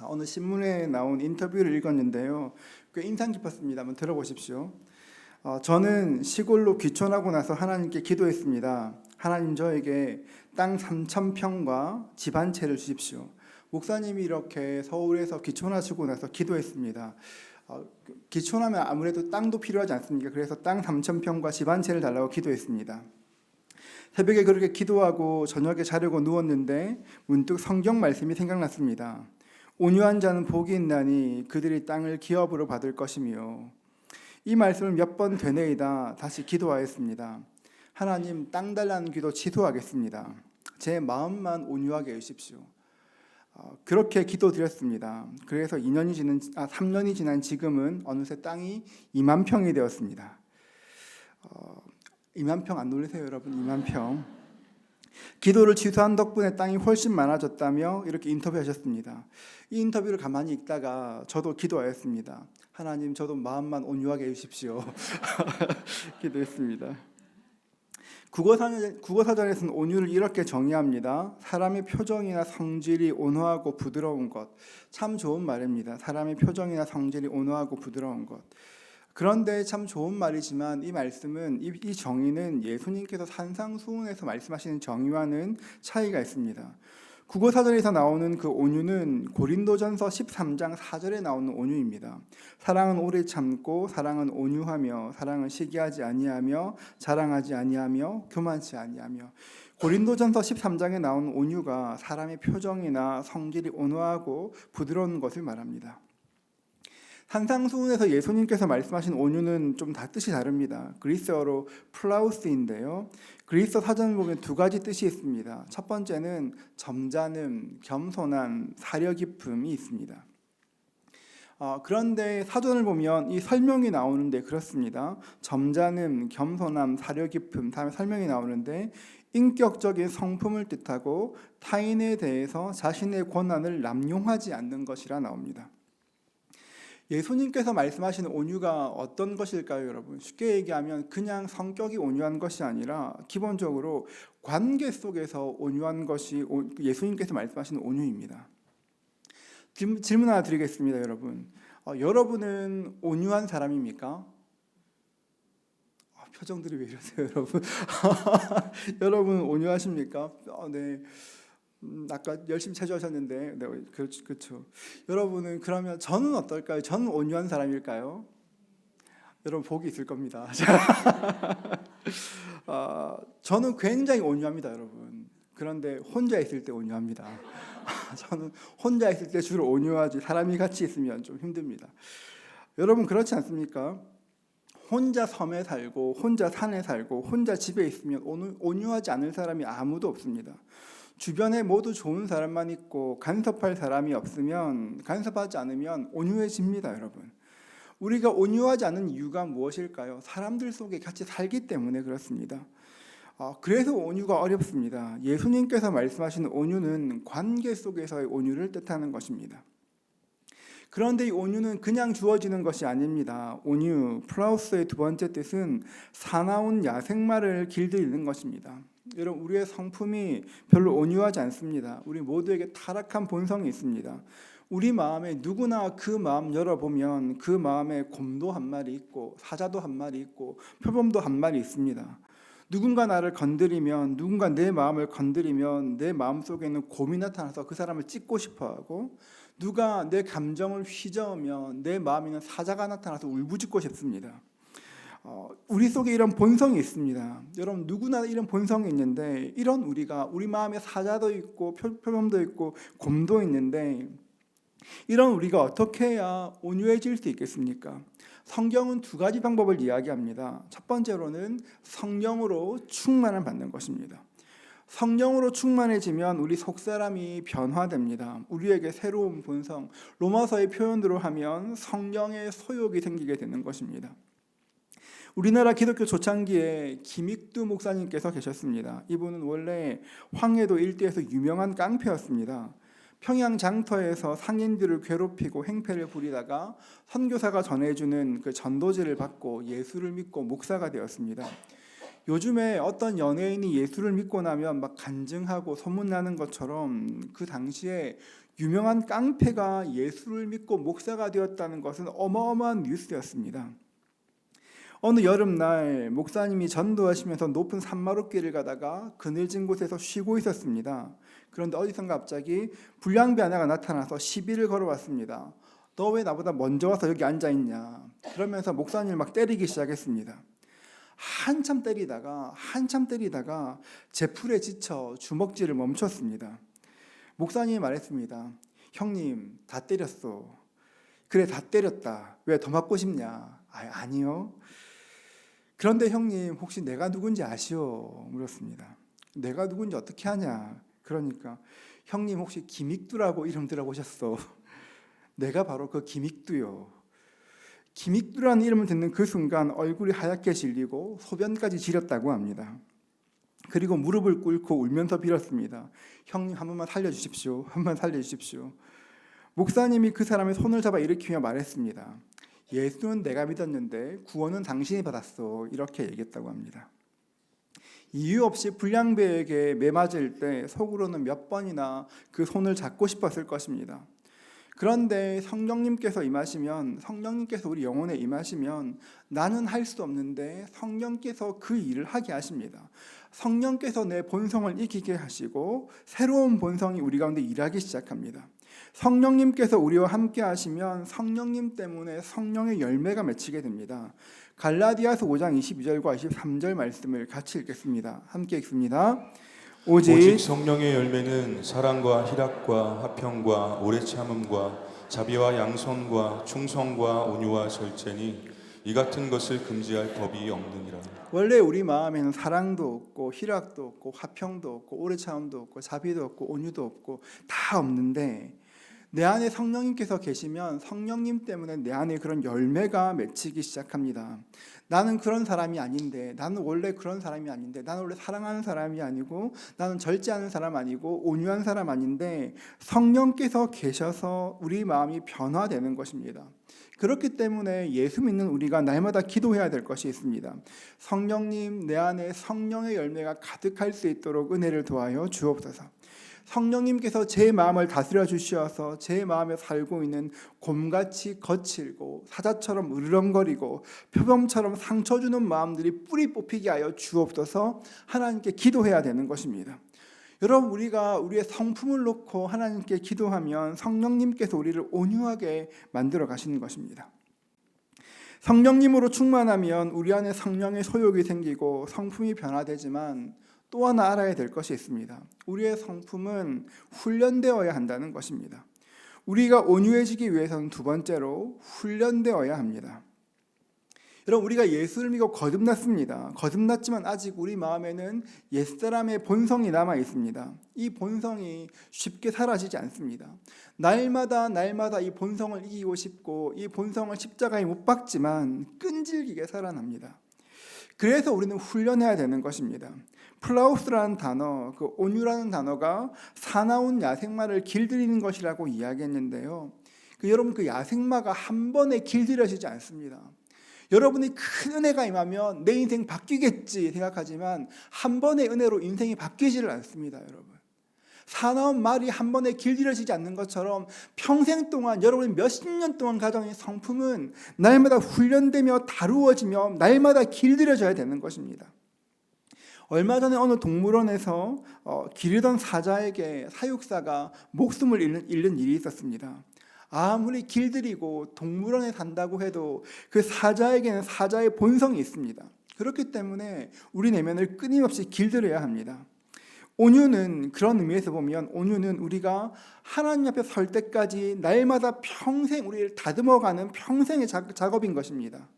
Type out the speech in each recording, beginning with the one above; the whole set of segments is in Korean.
오늘 신문에 나온 인터뷰를 읽었는데요. 꽤 인상 깊었습니다. 한번 들어보십시오. 저는 시골로 귀촌하고 나서 하나님께 기도했습니다. 하나님, 저에게 땅 3,000평과 집 한 채를 주십시오. 목사님이 이렇게 서울에서 귀촌하시고 나서 기도했습니다. 귀촌하면 아무래도 땅도 필요하지 않습니까? 그래서 땅 3,000평과 집 한 채를 달라고 기도했습니다. 새벽에 그렇게 기도하고 저녁에 자려고 누웠는데 문득 성경 말씀이 생각났습니다. 온유한 자는 복이 있나니 그들이 땅을 기업으로 받을 것이며. 이 말씀을 몇 번 되뇌이다 다시 기도하였습니다. 하나님, 땅 달라는 기도 취소하겠습니다. 제 마음만 온유하게 해주십시오. 그렇게 기도드렸습니다. 그래서 3년이 지난 지금은 어느새 땅이 2만 평이 되었습니다. 2만 평 안 놀라세요, 여러분? 2만 평. 기도를 취소한 덕분에 땅이 훨씬 많아졌다며 이렇게 인터뷰하셨습니다. 이 인터뷰를 가만히 읽다가 저도 기도하였습니다. 하나님, 저도 마음만 온유하게 해주십시오. 기도했습니다. 국어사전에서는 온유를 이렇게 정의합니다. 사람의 표정이나 성질이 온화하고 부드러운 것. 참 좋은 말입니다. 사람의 표정이나 성질이 온화하고 부드러운 것. 그런데 참 좋은 말이지만 이 말씀은, 이 정의는 예수님께서 산상수훈에서 말씀하시는 정의와는 차이가 있습니다. 국어사전에서 나오는 그 온유는 고린도전서 13장 4절에 나오는 온유입니다. 사랑은 오래 참고, 사랑은 온유하며, 사랑은 시기하지 아니하며, 자랑하지 아니하며, 교만치 아니하며. 고린도전서 13장에 나오는 온유가 사람의 표정이나 성질이 온화하고 부드러운 것을 말합니다. 산상수훈에서 예수님께서 말씀하신 온유는 좀 다 뜻이 다릅니다. 그리스어로 플라우스인데요. 그리스어 사전을 보면 두 가지 뜻이 있습니다. 첫 번째는 점잖음, 겸손함, 사려 깊음이 있습니다. 그런데 사전을 보면 이 설명이 나오는데 그렇습니다. 점잖음, 겸손함, 사려 깊음, 다음에 설명이 나오는데 인격적인 성품을 뜻하고 타인에 대해서 자신의 권한을 남용하지 않는 것이라 나옵니다. 예수님께서 말씀하시는 온유가 어떤 것일까요, 여러분? 쉽게 얘기하면 그냥 성격이 온유한 것이 아니라 기본적으로 관계 속에서 온유한 것이 예수님께서 말씀하시는 온유입니다. 질문 하나 드리겠습니다, 여러분. 여러분은 온유한 사람입니까? 표정들이 왜 이러세요, 여러분? 여러분 온유하십니까? 네. 아까 열심히 체조하셨는데, 네, 그렇죠. 여러분은 그러면 저는 어떨까요? 저는 온유한 사람일까요? 여러분 복이 있을 겁니다. 저는 굉장히 온유합니다, 여러분. 그런데 혼자 있을 때 온유합니다. 저는 혼자 있을 때 주로 온유하지, 사람이 같이 있으면 좀 힘듭니다. 여러분 그렇지 않습니까? 혼자 섬에 살고, 혼자 산에 살고, 혼자 집에 있으면 온유하지 않을 사람이 아무도 없습니다. 주변에 모두 좋은 사람만 있고 간섭할 사람이 없으면, 간섭하지 않으면 온유해집니다, 여러분. 우리가 온유하지 않은 이유가 무엇일까요? 사람들 속에 같이 살기 때문에 그렇습니다. 그래서 온유가 어렵습니다. 예수님께서 말씀하시는 온유는 관계 속에서의 온유를 뜻하는 것입니다. 그런데 이 온유는 그냥 주어지는 것이 아닙니다. 온유, 플라우스의 두 번째 뜻은 사나운 야생마를 길들이는 것입니다. 여러분, 우리의 성품이 별로 온유하지 않습니다. 우리 모두에게 타락한 본성이 있습니다. 우리 마음에 누구나 그 마음 열어보면 그 마음에 곰도 한 마리 있고 사자도 한 마리 있고 표범도 한 마리 있습니다. 누군가 나를 건드리면, 누군가 내 마음을 건드리면 내 마음속에는 곰이 나타나서 그 사람을 찢고 싶어하고, 누가 내 감정을 휘저으면 내 마음에는 사자가 나타나서 울부짖고 싶습니다. 우리 속에 이런 본성이 있습니다. 여러분, 누구나 이런 본성이 있는데, 이런 우리 마음에 사자도 있고 표범도 있고 곰도 있는데, 이런 우리가 어떻게 해야 온유해질 수 있겠습니까? 성경은 두 가지 방법을 이야기합니다. 첫 번째로는 성령으로 충만을 받는 것입니다. 성령으로 충만해지면 우리 속사람이 변화됩니다. 우리에게 새로운 본성, 로마서의 표현대로 하면 성령의 소욕이 생기게 되는 것입니다. 우리나라 기독교 초창기에 김익두 목사님께서 계셨습니다. 이분은 원래 황해도 일대에서 유명한 깡패였습니다. 평양 장터에서 상인들을 괴롭히고 행패를 부리다가 선교사가 전해주는 그 전도지를 받고 예수를 믿고 목사가 되었습니다. 요즘에 어떤 연예인이 예수를 믿고 나면 막 간증하고 소문나는 것처럼 그 당시에 유명한 깡패가 예수를 믿고 목사가 되었다는 것은 어마어마한 뉴스였습니다. 어느 여름날 목사님이 전도하시면서 높은 산마룻길을 가다가 그늘진 곳에서 쉬고 있었습니다. 그런데 어디선가 갑자기 불량배 하나가 나타나서 시비를 걸어왔습니다. 너 왜 나보다 먼저 와서 여기 앉아있냐? 그러면서 목사님을 막 때리기 시작했습니다. 한참 때리다가 제풀에 지쳐 주먹질을 멈췄습니다. 목사님이 말했습니다. 형님, 다 때렸어. 그래, 다 때렸다. 왜 더 맞고 싶냐? 아니요. 그런데 형님, 혹시 내가 누군지 아시오? 물었습니다. 내가 누군지 어떻게 아냐? 그러니까 형님 혹시 김익두라고 이름 들어보셨어? 내가 바로 그 김익두요. 김익두라는 이름을 듣는 그 순간 얼굴이 하얗게 질리고 소변까지 지렸다고 합니다. 그리고 무릎을 꿇고 울면서 빌었습니다. 형님 한 번만 살려주십시오. 한 번만 살려주십시오. 목사님이 그 사람의 손을 잡아 일으키며 말했습니다. 예수는 내가 믿었는데 구원은 당신이 받았어. 이렇게 얘기했다고 합니다. 이유 없이 불량배에게 매맞을 때 속으로는 몇 번이나 그 손을 잡고 싶었을 것입니다. 그런데 성령님께서 우리 영혼에 임하시면 나는 할 수 없는데 성령께서 그 일을 하게 하십니다. 성령께서 내 본성을 이기게 하시고 새로운 본성이 우리 가운데 일하기 시작합니다. 성령님께서 우리와 함께 하시면 성령님 때문에 성령의 열매가 맺히게 됩니다. 갈라디아서 5장 22절과 23절 말씀을 같이 읽겠습니다. 함께 읽습니다. 오직 성령의 열매는 사랑과 희락과 화평과 오래 참음과 자비와 양선과 충성과 온유와 절제니 이 같은 것을 금지할 법이 없느니라. 원래 우리 마음에는 사랑도 없고 희락도 없고 화평도 없고 오래 참음도 없고 자비도 없고 온유도 없고 다 없는데 내 안에 성령님께서 계시면 성령님 때문에 내 안에 그런 열매가 맺히기 시작합니다. 나는 그런 사람이 아닌데, 나는 원래 그런 사람이 아닌데, 나는 원래 사랑하는 사람이 아니고, 나는 절제하는 사람 아니고, 온유한 사람 아닌데 성령께서 계셔서 우리 마음이 변화되는 것입니다. 그렇기 때문에 예수 믿는 우리가 날마다 기도해야 될 것이 있습니다. 성령님, 내 안에 성령의 열매가 가득할 수 있도록 은혜를 도하여 주옵소서. 성령님께서 제 마음을 다스려 주시어서 제 마음에 살고 있는 곰같이 거칠고 사자처럼 으르렁거리고 표범처럼 상처 주는 마음들이 뿌리 뽑히게 하여 주옵소서. 하나님께 기도해야 되는 것입니다. 여러분, 우리가 우리의 성품을 놓고 하나님께 기도하면 성령님께서 우리를 온유하게 만들어 가시는 것입니다. 성령님으로 충만하면 우리 안에 성령의 소욕이 생기고 성품이 변화되지만 또 하나 알아야 될 것이 있습니다. 우리의 성품은 훈련되어야 한다는 것입니다. 우리가 온유해지기 위해서는 두 번째로 훈련되어야 합니다. 여러분, 우리가 예수를 믿고 거듭났습니다. 거듭났지만 아직 우리 마음에는 옛사람의 본성이 남아 있습니다. 이 본성이 쉽게 사라지지 않습니다. 날마다 이 본성을 이기고 싶고 이 본성을 십자가에 못 박지만 끈질기게 살아납니다. 그래서 우리는 훈련해야 되는 것입니다. 플라우스라는 단어, 그 온유라는 단어가 사나운 야생마를 길들이는 것이라고 이야기했는데요. 여러분, 그 야생마가 한 번에 길들여지지 않습니다. 여러분이 큰 은혜가 임하면 내 인생 바뀌겠지 생각하지만 한 번의 은혜로 인생이 바뀌지를 않습니다. 여러분, 사나운 말이 한 번에 길들여지지 않는 것처럼 평생 동안 여러분이 몇십 년 동안 가져온 성품은 날마다 훈련되며 다루어지며 날마다 길들여져야 되는 것입니다. 얼마 전에 어느 동물원에서 기르던 사자에게 사육사가 목숨을 잃는 일이 있었습니다. 아무리 길들이고 동물원에 산다고 해도 그 사자에게는 사자의 본성이 있습니다. 그렇기 때문에 우리 내면을 끊임없이 길들여야 합니다. 온유는 그런 의미에서 보면 온유는 우리가 하나님 앞에 설 때까지 날마다 평생 우리를 다듬어가는 평생의 작업인 것입니다.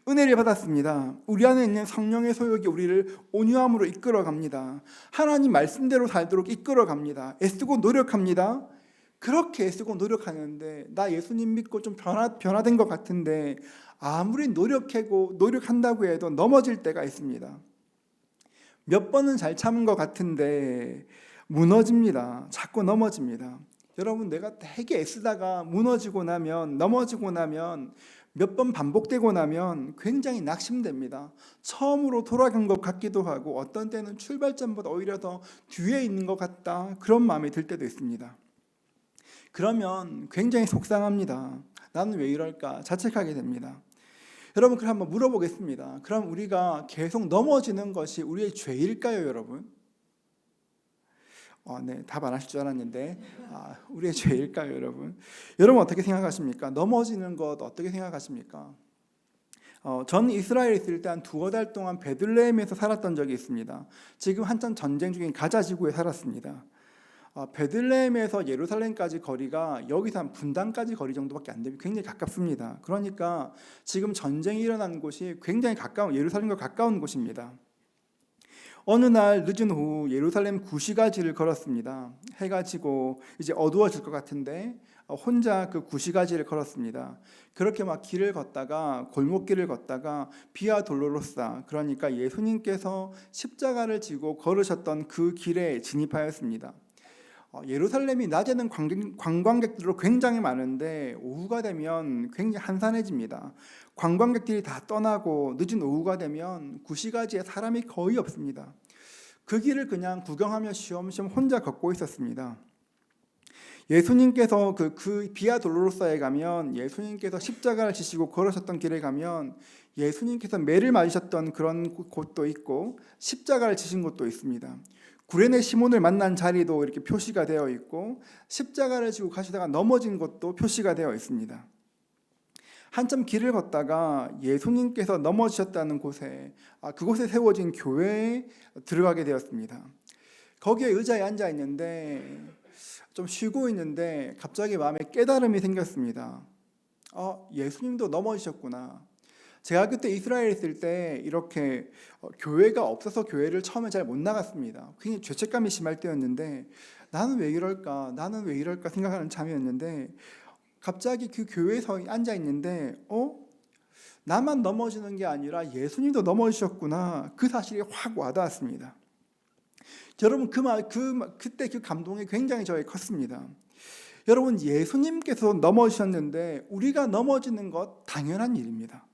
은혜를 받았습니다. 우리 안에 있는 성령의 소욕이 우리를 온유함으로 이끌어갑니다. 하나님 말씀대로 살도록 이끌어갑니다. 애쓰고 노력합니다. 그렇게 애쓰고 노력하는데 나 예수님 믿고 좀 변화된 것 같은데 아무리 노력한다고 해도 넘어질 때가 있습니다. 몇 번은 잘 참은 것 같은데 무너집니다. 자꾸 넘어집니다. 여러분, 내가 되게 애쓰다가 무너지고 나면 넘어지고 나면 몇 번 반복되고 나면 굉장히 낙심됩니다. 처음으로 돌아간 것 같기도 하고 어떤 때는 출발점보다 오히려 더 뒤에 있는 것 같다, 그런 마음이 들 때도 있습니다. 그러면 굉장히 속상합니다. 나는 왜 이럴까? 자책하게 됩니다. 여러분, 그럼 한번 물어보겠습니다. 그럼 우리가 계속 넘어지는 것이 우리의 죄일까요, 여러분? 네, 답 안 하실 줄 알았는데 우리의 죄일까요, 여러분? 여러분 어떻게 생각하십니까? 넘어지는 것 어떻게 생각하십니까? 저는 이스라엘에 있을 때 한 2-3달 동안 베들레헴에서 살았던 적이 있습니다. 지금 한참 전쟁 중인 가자 지구에 살았습니다. 베들레헴에서 예루살렘까지 거리가 여기서 한 분당까지 거리 정도밖에 안 되고 굉장히 가깝습니다. 그러니까 지금 전쟁이 일어난 곳이 굉장히 가까운, 예루살렘과 가까운 곳입니다. 어느 날 늦은 오후 예루살렘 구시가지를 걸었습니다. 해가 지고 이제 어두워질 것 같은데 혼자 그 구시가지를 걸었습니다. 그렇게 막 길을 걷다가 골목길을 걷다가 비아 돌로로사, 그러니까 예수님께서 십자가를 지고 걸으셨던 그 길에 진입하였습니다. 예루살렘이 낮에는 관광객들로 굉장히 많은데 오후가 되면 굉장히 한산해집니다. 관광객들이 다 떠나고 늦은 오후가 되면 구시가지에 사람이 거의 없습니다. 그 길을 그냥 구경하며 쉬엄쉬엄 혼자 걷고 있었습니다. 예수님께서 그 비아 돌로로사에 가면, 예수님께서 십자가를 지시고 걸으셨던 길에 가면 예수님께서 매를 맞으셨던 그런 곳도 있고 십자가를 지신 곳도 있습니다. 구레네 시몬을 만난 자리도 이렇게 표시가 되어 있고 십자가를 지고 가시다가 넘어진 것도 표시가 되어 있습니다. 한참 길을 걷다가 예수님께서 넘어지셨다는 곳에, 그곳에 세워진 교회에 들어가게 되었습니다. 거기에 의자에 앉아 있는데 좀 쉬고 있는데 갑자기 마음에 깨달음이 생겼습니다. 예수님도 넘어지셨구나. 제가 그때 이스라엘에 있을 때 이렇게 교회가 없어서 교회를 처음에 잘 못 나갔습니다. 굉장히 죄책감이 심할 때였는데 나는 왜 이럴까 생각하는 참이었는데 갑자기 그 교회에서 앉아 있는데 나만 넘어지는 게 아니라 예수님도 넘어지셨구나, 그 사실이 확 와닿았습니다. 여러분 그때 그 감동이 굉장히 저에게 컸습니다. 여러분, 예수님께서 넘어지셨는데 우리가 넘어지는 것 당연한 일입니다.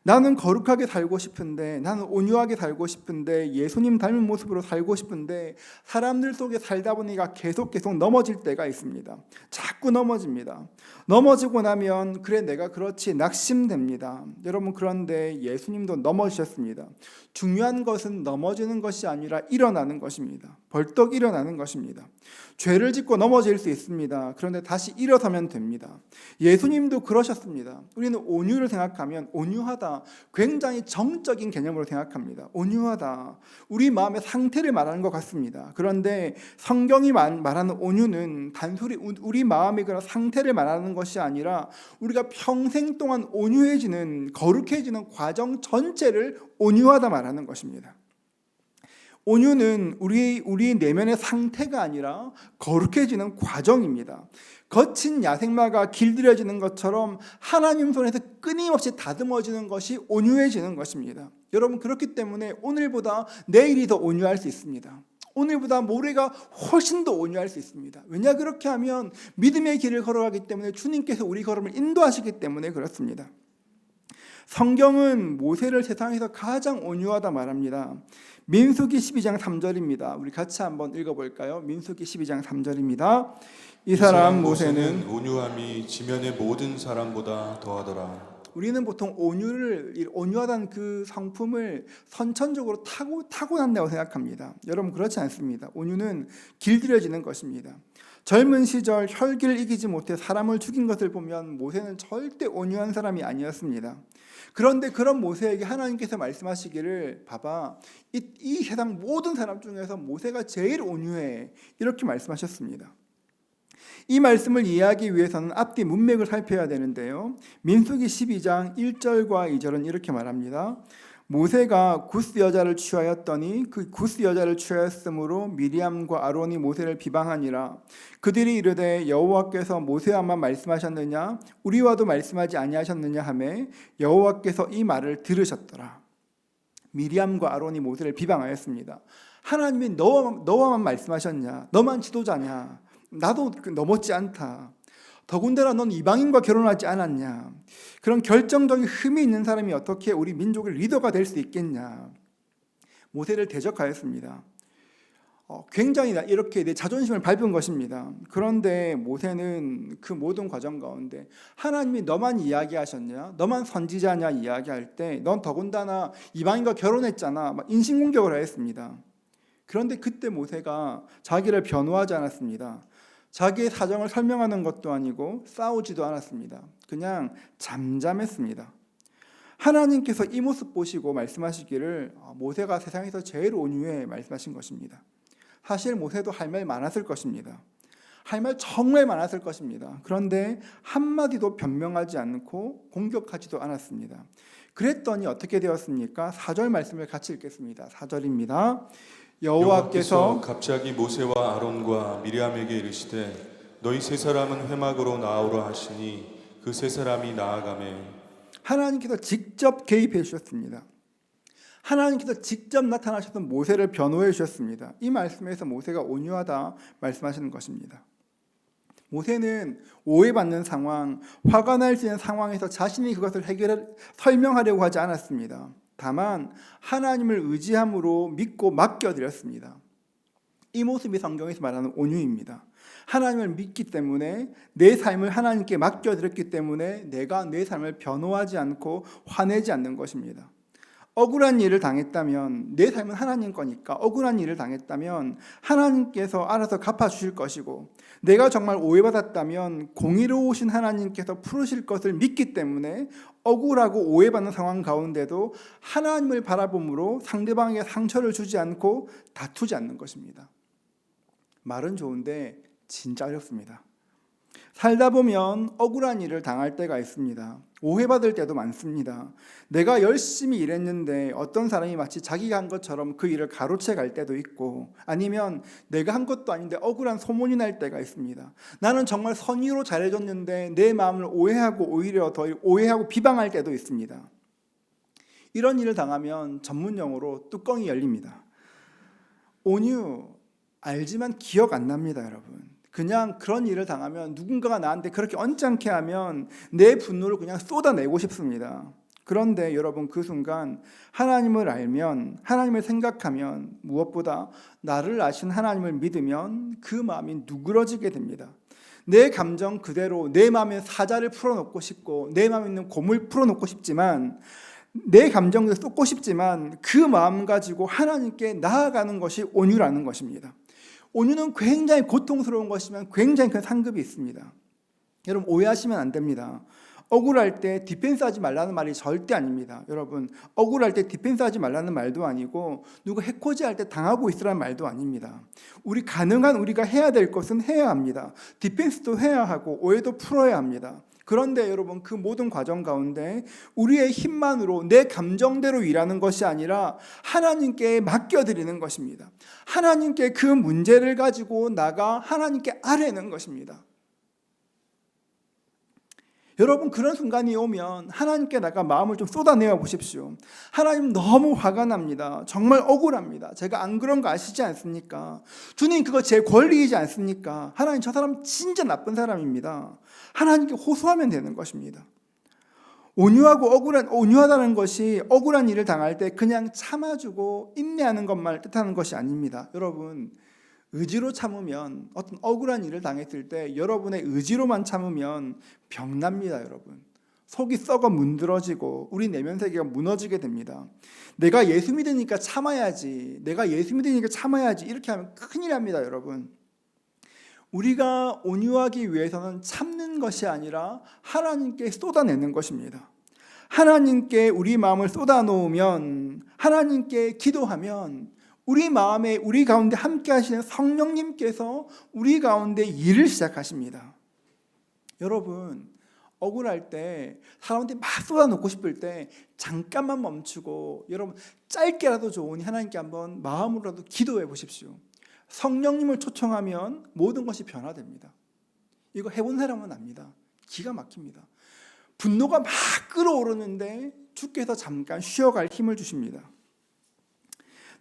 나는 거룩하게 살고 싶은데, 나는 온유하게 살고 싶은데, 예수님 닮은 모습으로 살고 싶은데 사람들 속에 살다 보니까 계속 넘어질 때가 있습니다. 자꾸 넘어집니다. 넘어지고 나면 그래 내가 그렇지 낙심됩니다. 여러분, 그런데 예수님도 넘어지셨습니다. 중요한 것은 넘어지는 것이 아니라 일어나는 것입니다. 벌떡 일어나는 것입니다. 죄를 짓고 넘어질 수 있습니다. 그런데 다시 일어서면 됩니다. 예수님도 그러셨습니다. 우리는 온유를 생각하면 온유하다, 굉장히 정적인 개념으로 생각합니다. 온유하다, 우리 마음의 상태를 말하는 것 같습니다. 그런데 성경이 말하는 온유는 단순히 우리 마음의 그런 상태를 말하는 것이 아니라 우리가 평생 동안 온유해지는, 거룩해지는 과정 전체를 온유하다 말하는 것입니다. 온유는 우리 내면의 상태가 아니라 거룩해지는 과정입니다. 거친 야생마가 길들여지는 것처럼 하나님 손에서 끊임없이 다듬어지는 것이 온유해지는 것입니다. 여러분, 그렇기 때문에 오늘보다 내일이 더 온유할 수 있습니다. 오늘보다 모레가 훨씬 더 온유할 수 있습니다. 왜냐, 그렇게 하면 믿음의 길을 걸어가기 때문에 주님께서 우리 걸음을 인도하시기 때문에 그렇습니다. 성경은 모세를 세상에서 가장 온유하다 말합니다. 민수기 12장 3절입니다. 우리 같이 한번 읽어볼까요? 민수기 12장 3절입니다. 이 사람 모세는 온유함이 지면의 모든 사람보다 더하더라. 우리는 보통 온유하다는 그 성품을 선천적으로 타고난다고 생각합니다. 여러분, 그렇지 않습니다. 온유는 길들여지는 것입니다. 젊은 시절 혈기를 이기지 못해 사람을 죽인 것을 보면 모세는 절대 온유한 사람이 아니었습니다. 그런데 그런 모세에게 하나님께서 말씀하시기를, 봐봐, 이 세상 모든 사람 중에서 모세가 제일 온유해, 이렇게 말씀하셨습니다. 이 말씀을 이해하기 위해서는 앞뒤 문맥을 살펴야 되는데요. 민수기 12장 1절과 2절은 이렇게 말합니다. 모세가 구스 여자를 취하였더니 그 구스 여자를 취하였으므로 미리암과 아론이 모세를 비방하니라. 그들이 이르되 여호와께서 모세와만 말씀하셨느냐 우리와도 말씀하지 아니하셨느냐 하매 여호와께서 이 말을 들으셨더라. 미리암과 아론이 모세를 비방하였습니다. 하나님이 너와만 말씀하셨냐? 너만 지도자냐? 나도 넘었지 않다. 더군다나 넌 이방인과 결혼하지 않았냐? 그런 결정적인 흠이 있는 사람이 어떻게 우리 민족의 리더가 될 수 있겠냐? 모세를 대적하였습니다. 굉장히 이렇게 내 자존심을 밟은 것입니다. 그런데 모세는 그 모든 과정 가운데 하나님이 너만 이야기하셨냐, 너만 선지자냐 이야기할 때 넌 더군다나 이방인과 결혼했잖아, 막 인신공격을 하였습니다. 그런데 그때 모세가 자기를 변호하지 않았습니다. 자기의 사정을 설명하는 것도 아니고 싸우지도 않았습니다. 그냥 잠잠했습니다. 하나님께서 이 모습 보시고 말씀하시기를 모세가 세상에서 제일 온유해 말씀하신 것입니다. 사실 모세도 할 말 많았을 것입니다. 할 말 정말 많았을 것입니다. 그런데 한마디도 변명하지 않고 공격하지도 않았습니다. 그랬더니 어떻게 되었습니까? 4절 말씀을 같이 읽겠습니다. 4절입니다. 여호와께서 갑자기 모세와 아론과 미리암에게 이르시되 너희 세 사람은 회막으로 나아오라 하시니 그 세 사람이 나아가매. 하나님께서 직접 개입해 주셨습니다. 하나님께서 직접 나타나셔서 모세를 변호해 주셨습니다. 이 말씀에서 모세가 온유하다 말씀하시는 것입니다. 모세는 오해받는 상황, 화가 날 수 있는 상황에서 자신이 그것을 설명하려고 하지 않았습니다. 다만 하나님을 의지함으로 믿고 맡겨드렸습니다. 이 모습이 성경에서 말하는 온유입니다. 하나님을 믿기 때문에 내 삶을 하나님께 맡겨드렸기 때문에 내가 내 삶을 변호하지 않고 화내지 않는 것입니다. 억울한 일을 당했다면 내 삶은 하나님 거니까 억울한 일을 당했다면 하나님께서 알아서 갚아주실 것이고 내가 정말 오해받았다면 공의로우신 하나님께서 풀으실 것을 믿기 때문에 억울하고 오해받는 상황 가운데도 하나님을 바라봄으로 상대방에게 상처를 주지 않고 다투지 않는 것입니다. 말은 좋은데 진짜 어렵습니다. 살다 보면 억울한 일을 당할 때가 있습니다. 오해받을 때도 많습니다. 내가 열심히 일했는데 어떤 사람이 마치 자기가 한 것처럼 그 일을 가로채 갈 때도 있고 아니면 내가 한 것도 아닌데 억울한 소문이 날 때가 있습니다. 나는 정말 선의로 잘해줬는데 내 마음을 오해하고 오히려 더 오해하고 비방할 때도 있습니다. 이런 일을 당하면 전문용어로 뚜껑이 열립니다. 온유 알지만 기억 안 납니다, 여러분. 그냥 그런 일을 당하면 누군가가 나한테 그렇게 언짢게 하면 내 분노를 그냥 쏟아내고 싶습니다. 그런데 여러분 그 순간 하나님을 알면 하나님을 생각하면 무엇보다 나를 아신 하나님을 믿으면 그 마음이 누그러지게 됩니다. 내 감정 그대로 내 마음의 사자를 풀어놓고 싶고 내 마음에 있는 곰을 풀어놓고 싶지만 내 감정을 쏟고 싶지만 그 마음 가지고 하나님께 나아가는 것이 온유라는 것입니다. 온유는 굉장히 고통스러운 것이지만 굉장히 큰 상급이 있습니다. 여러분 오해하시면 안 됩니다. 억울할 때 디펜스하지 말라는 말이 절대 아닙니다. 여러분 억울할 때 디펜스하지 말라는 말도 아니고 누구 해코지할 때 당하고 있으라는 말도 아닙니다. 우리가 해야 될 것은 해야 합니다. 디펜스도 해야 하고 오해도 풀어야 합니다. 그런데 여러분 그 모든 과정 가운데 우리의 힘만으로 내 감정대로 일하는 것이 아니라 하나님께 맡겨드리는 것입니다. 하나님께 그 문제를 가지고 나가 하나님께 아뢰는 것입니다. 여러분 그런 순간이 오면 하나님께 나가 마음을 좀 쏟아내어 보십시오. 하나님 너무 화가 납니다. 정말 억울합니다. 제가 안 그런 거 아시지 않습니까? 주님 그거 제 권리이지 않습니까? 하나님 저 사람 진짜 나쁜 사람입니다. 하나님께 호소하면 되는 것입니다. 온유하다는 것이 억울한 일을 당할 때 그냥 참아주고 인내하는 것만을 뜻하는 것이 아닙니다. 여러분 의지로 참으면 어떤 억울한 일을 당했을 때 여러분의 의지로만 참으면 병납니다. 여러분 속이 썩어 문드러지고 우리 내면 세계가 무너지게 됩니다. 내가 예수 믿으니까 참아야지 이렇게 하면 큰일 납니다. 여러분 우리가 온유하기 위해서는 참는 것이 아니라 하나님께 쏟아내는 것입니다. 하나님께 우리 마음을 쏟아놓으면 하나님께 기도하면 우리 마음에 우리 가운데 함께 하시는 성령님께서 우리 가운데 일을 시작하십니다. 여러분 억울할 때 사람한테 막 쏟아놓고 싶을 때 잠깐만 멈추고 여러분 짧게라도 좋으니 하나님께 한번 마음으로라도 기도해 보십시오. 성령님을 초청하면 모든 것이 변화됩니다. 이거 해본 사람은 압니다. 기가 막힙니다. 분노가 막 끓어오르는데 주께서 잠깐 쉬어갈 힘을 주십니다.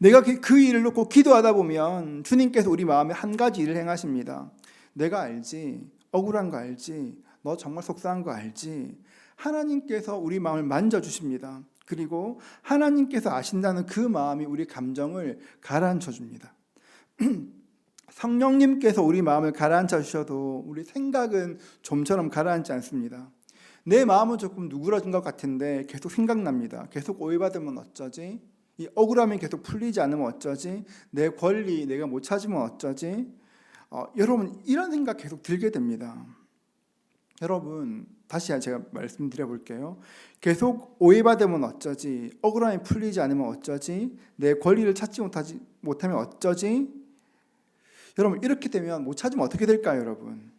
내가 그 일을 놓고 기도하다 보면 주님께서 우리 마음에 한 가지 일을 행하십니다. 내가 알지, 억울한 거 알지, 너 정말 속상한 거 알지. 하나님께서 우리 마음을 만져주십니다. 그리고 하나님께서 아신다는 그 마음이 우리 감정을 가라앉혀 줍니다. 성령님께서 우리 마음을 가라앉혀 주셔도 우리 생각은 좀처럼 가라앉지 않습니다. 내 마음은 조금 누그러진 것 같은데 계속 생각납니다. 계속 오해받으면 어쩌지? 이 억울함이 계속 풀리지 않으면 어쩌지? 내 권리 내가 못 찾으면 어쩌지? 여러분 이런 생각 계속 들게 됩니다. 여러분 다시 제가 말씀드려 볼게요. 계속 오해받으면 어쩌지? 억울함이 풀리지 않으면 어쩌지? 내 권리를 찾지 못하면 어쩌지? 여러분 이렇게 되면 못 찾으면 어떻게 될까요, 여러분?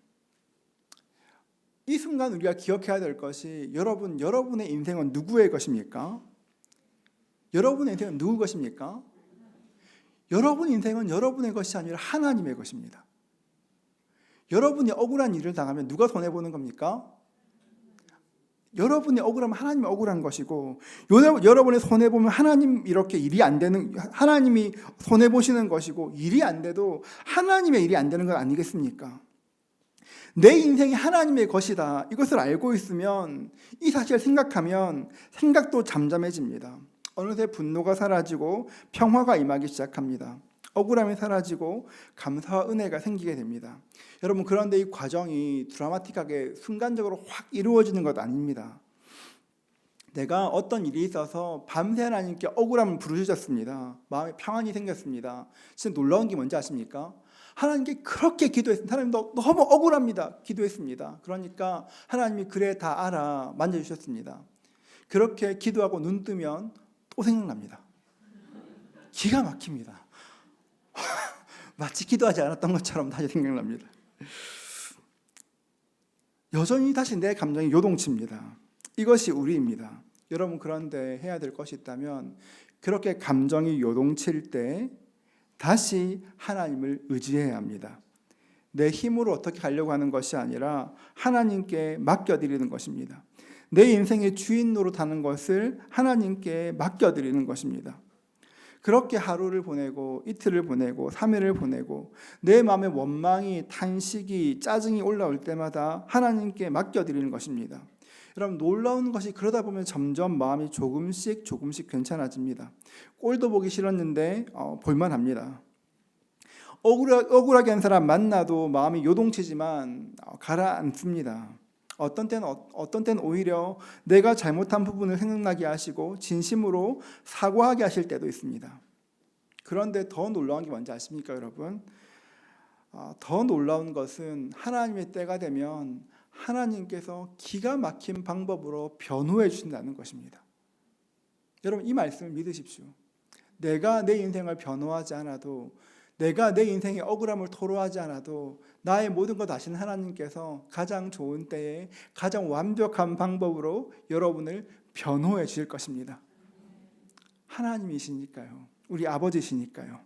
이 순간 우리가 기억해야 될 것이 여러분의 인생은 누구의 것입니까? 여러분의 인생은 누구 것입니까? 여러분 인생은 여러분의 것이 아니라 하나님의 것입니다. 여러분이 억울한 일을 당하면 누가 손해보는 겁니까? 여러분이 억울하면 하나님이 억울한 것이고 여러분이 손해보면 하나님 이렇게 일이 안 되는 하나님이 손해보시는 것이고 일이 안 돼도 하나님의 일이 안 되는 건 아니겠습니까? 내 인생이 하나님의 것이다. 이것을 알고 있으면 이 사실을 생각하면 생각도 잠잠해집니다. 어느새 분노가 사라지고 평화가 임하기 시작합니다. 억울함이 사라지고 감사와 은혜가 생기게 됩니다. 여러분 그런데 이 과정이 드라마틱하게 순간적으로 확 이루어지는 것 아닙니다. 내가 어떤 일이 있어서 밤새 하나님께 억울함을 부르셨습니다. 마음에 평안이 생겼습니다. 진짜 놀라운 게 뭔지 아십니까? 하나님께 그렇게 기도했습니다. 하나님 너무 억울합니다. 기도했습니다. 그러니까 하나님이 그래 다 알아 만져주셨습니다. 그렇게 기도하고 눈 뜨면 또 생각납니다. 기가 막힙니다. 마치 기도하지 않았던 것처럼 다시 생각납니다. 여전히 다시 내 감정이 요동칩니다. 이것이 우리입니다. 여러분 그런데 해야 될 것이 있다면 그렇게 감정이 요동칠 때 다시 하나님을 의지해야 합니다. 내 힘으로 어떻게 하려고 하는 것이 아니라 하나님께 맡겨드리는 것입니다. 내 인생의 주인 노릇하는 것을 하나님께 맡겨드리는 것입니다. 그렇게 하루를 보내고 이틀을 보내고 3일을 보내고 내 마음에 원망이 탄식이 짜증이 올라올 때마다 하나님께 맡겨드리는 것입니다. 여러분 놀라운 것이 그러다 보면 점점 마음이 조금씩 괜찮아집니다. 꼴도 보기 싫었는데 볼만합니다. 억울하게 한 사람 만나도 마음이 요동치지만 가라앉습니다. 어떤 때는 오히려 내가 잘못한 부분을 생각나게 하시고 진심으로 사과하게 하실 때도 있습니다. 그런데 더 놀라운 게 뭔지 아십니까, 여러분? 더 놀라운 것은 하나님의 때가 되면 하나님께서 기가 막힌 방법으로 변호해 주신다는 것입니다. 여러분 이 말씀을 믿으십시오. 내가 내 인생을 변호하지 않아도 내가 내 인생의 억울함을 토로하지 않아도 나의 모든 것 아시는 하나님께서 가장 좋은 때에 가장 완벽한 방법으로 여러분을 변호해 주실 것입니다. 하나님이시니까요. 우리 아버지시니까요.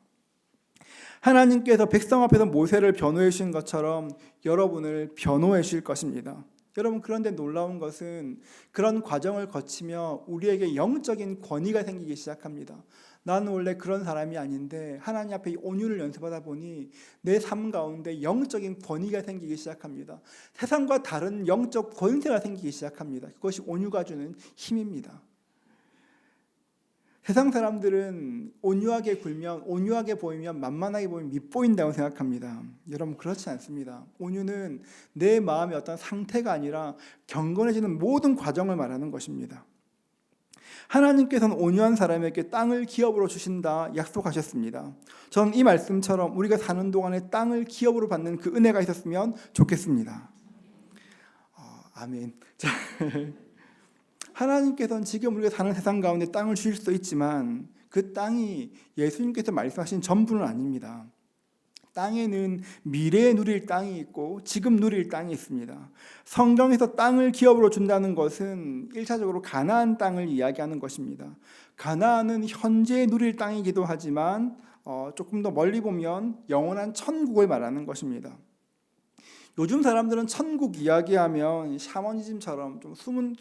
하나님께서 백성 앞에서 모세를 변호해 주신 것처럼 여러분을 변호해 주실 것입니다. 여러분 그런데 놀라운 것은 그런 과정을 거치며 우리에게 영적인 권위가 생기기 시작합니다. 나는 원래 그런 사람이 아닌데 하나님 앞에 온유를 연습하다 보니 내 삶 가운데 영적인 권위가 생기기 시작합니다. 세상과 다른 영적 권세가 생기기 시작합니다. 그것이 온유가 주는 힘입니다. 세상 사람들은 온유하게 굴면 온유하게 보이면 만만하게 보이면 밉보인다고 생각합니다. 여러분 그렇지 않습니다. 온유는 내 마음의 어떤 상태가 아니라 경건해지는 모든 과정을 말하는 것입니다. 하나님께서는 온유한 사람에게 땅을 기업으로 주신다 약속하셨습니다. 저는 이 말씀처럼 우리가 사는 동안에 땅을 기업으로 받는 그 은혜가 있었으면 좋겠습니다. 아멘. 하나님께서는 지금 우리가 사는 세상 가운데 땅을 주실 수도 있지만 그 땅이 예수님께서 말씀하신 전부는 아닙니다. 땅에는 미래에 누릴 땅이 있고 지금 누릴 땅이 있습니다. 성경에서 땅을 기업으로 준다는 것은 1차적으로 가나안 땅을 이야기하는 것입니다. 가나안은 현재 누릴 땅이기도 하지만 조금 더 멀리 보면 영원한 천국을 말하는 것입니다. 요즘 사람들은 천국 이야기하면 샤머니즘처럼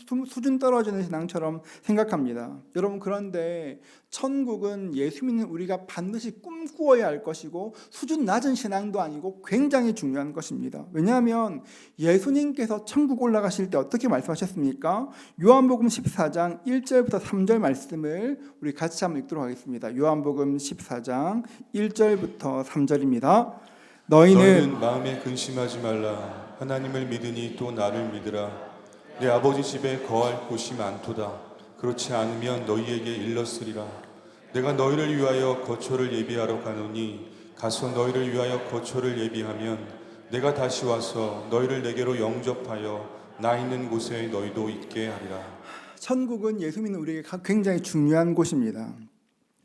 좀 수준 떨어지는 신앙처럼 생각합니다. 여러분, 그런데 천국은 예수 믿는 우리가 반드시 꿈꾸어야 할 것이고 수준 낮은 신앙도 아니고 굉장히 중요한 것입니다. 왜냐하면 예수님께서 천국 올라가실 때 어떻게 말씀하셨습니까? 요한복음 14장 1절부터 3절 말씀을 우리 같이 한번 읽도록 하겠습니다. 요한복음 14장 1절부터 3절입니다. 너희는 마음에 근심하지 말라. 하나님을 믿으니 또 나를 믿으라. 내 아버지 집에 거할 곳이 많도다. 그렇지 않으면 너희에게 일렀으리라. 내가 너희를 위하여 거처를 예비하러 가노니 가서 너희를 위하여 거처를 예비하면 내가 다시 와서 너희를 내게로 영접하여 나 있는 곳에 너희도 있게 하리라. 천국은 예수 믿는 우리에게 굉장히 중요한 곳입니다.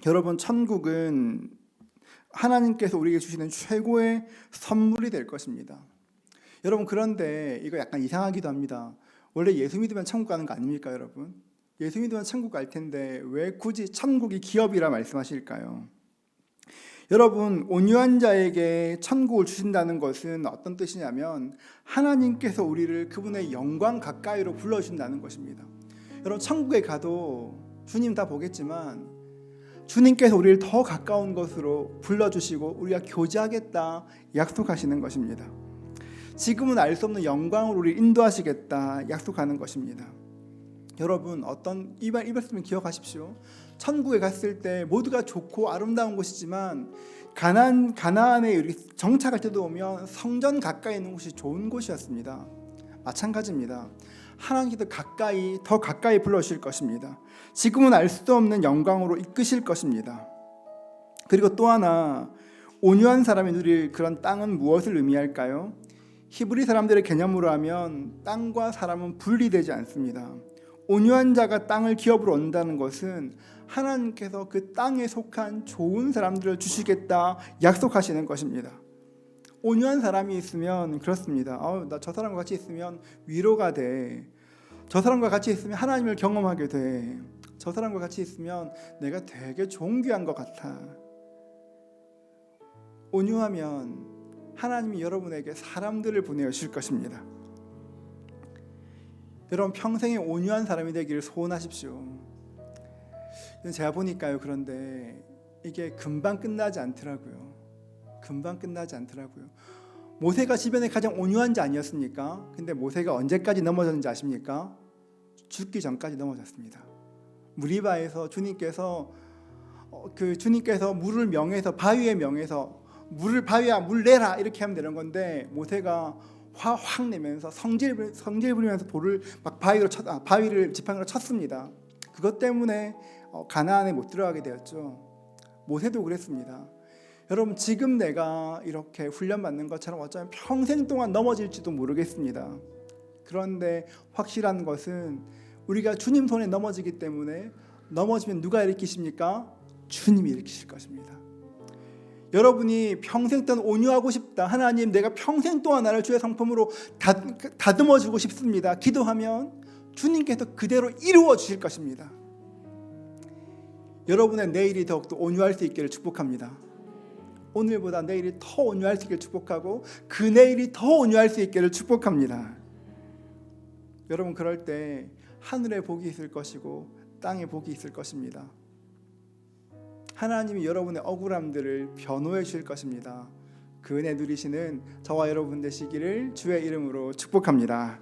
여러분, 천국은 하나님께서 우리에게 주시는 최고의 선물이 될 것입니다. 여러분, 그런데 이거 약간 이상하기도 합니다. 원래 예수 믿으면 천국 가는 거 아닙니까, 여러분? 예수 믿으면 천국 갈 텐데 왜 굳이 천국이 기업이라 말씀하실까요? 여러분, 온유한 자에게 천국을 주신다는 것은 어떤 뜻이냐면 하나님께서 우리를 그분의 영광 가까이로 불러주신다는 것입니다. 여러분, 천국에 가도 주님 다 보겠지만 주님께서 우리를 더 가까운 것으로 불러주시고 우리가 교제하겠다 약속하시는 것입니다. 지금은 알 수 없는 영광으로 우리를 인도하시겠다 약속하는 것입니다. 여러분, 이 말씀을 기억하십시오. 천국에 갔을 때 모두가 좋고 아름다운 곳이지만 가나안에 정착할 때도 오면 성전 가까이 있는 곳이 좋은 곳이었습니다. 마찬가지입니다. 하나님께서 더 가까이 불러주실 것입니다. 지금은 알 수도 없는 영광으로 이끄실 것입니다. 그리고 또 하나, 온유한 사람이 누릴 그런 땅은 무엇을 의미할까요? 히브리 사람들의 개념으로 하면 땅과 사람은 분리되지 않습니다. 온유한 자가 땅을 기업으로 얻는다는 것은 하나님께서 그 땅에 속한 좋은 사람들을 주시겠다 약속하시는 것입니다. 온유한 사람이 있으면 그렇습니다. 나 저 사람과 같이 있으면 위로가 돼. 저 사람과 같이 있으면 하나님을 경험하게 돼. 저 사람과 같이 있으면 내가 되게 존귀한 것 같아. 온유하면 하나님이 여러분에게 사람들을 보내주실 것입니다. 여러분, 평생에 온유한 사람이 되기를 소원하십시오. 제가 보니까요, 그런데 이게 금방 끝나지 않더라고요. 모세가 주변에 가장 온유한 자 아니었습니까? 근데 모세가 언제까지 넘어졌는지 아십니까? 죽기 전까지 넘어졌습니다. 무리바에서 주님께서 물을 명해서 바위에 명해서 바위야 물 내라 이렇게 하면 되는 건데 모세가 화 확 내면서 성질 부리면서 돌을 막 바위를 지팡이로 쳤습니다. 그것 때문에 가나안에 못 들어가게 되었죠. 모세도 그랬습니다. 여러분, 지금 내가 이렇게 훈련받는 것처럼 어쩌면 평생 동안 넘어질지도 모르겠습니다. 그런데 확실한 것은 우리가 주님 손에 넘어지기 때문에 넘어지면 누가 일으키십니까? 주님이 일으키실 것입니다. 여러분이 평생 동안 온유하고 싶다. 하나님, 내가 평생 동안 나를 주의 성품으로 다듬어주고 싶습니다. 기도하면 주님께서 그대로 이루어 주실 것입니다. 여러분의 내일이 더욱더 온유할 수 있기를 축복합니다. 오늘보다 내일이 더 온유할 수 있기를 축복하고 그 내일이 더 온유할 수 있기를 축복합니다. 여러분, 그럴 때 하늘에 복이 있을 것이고 땅에 복이 있을 것입니다. 하나님이 여러분의 억울함들을 변호해 주실 것입니다. 그 은혜 누리시는 저와 여러분 되시기를 주의 이름으로 축복합니다.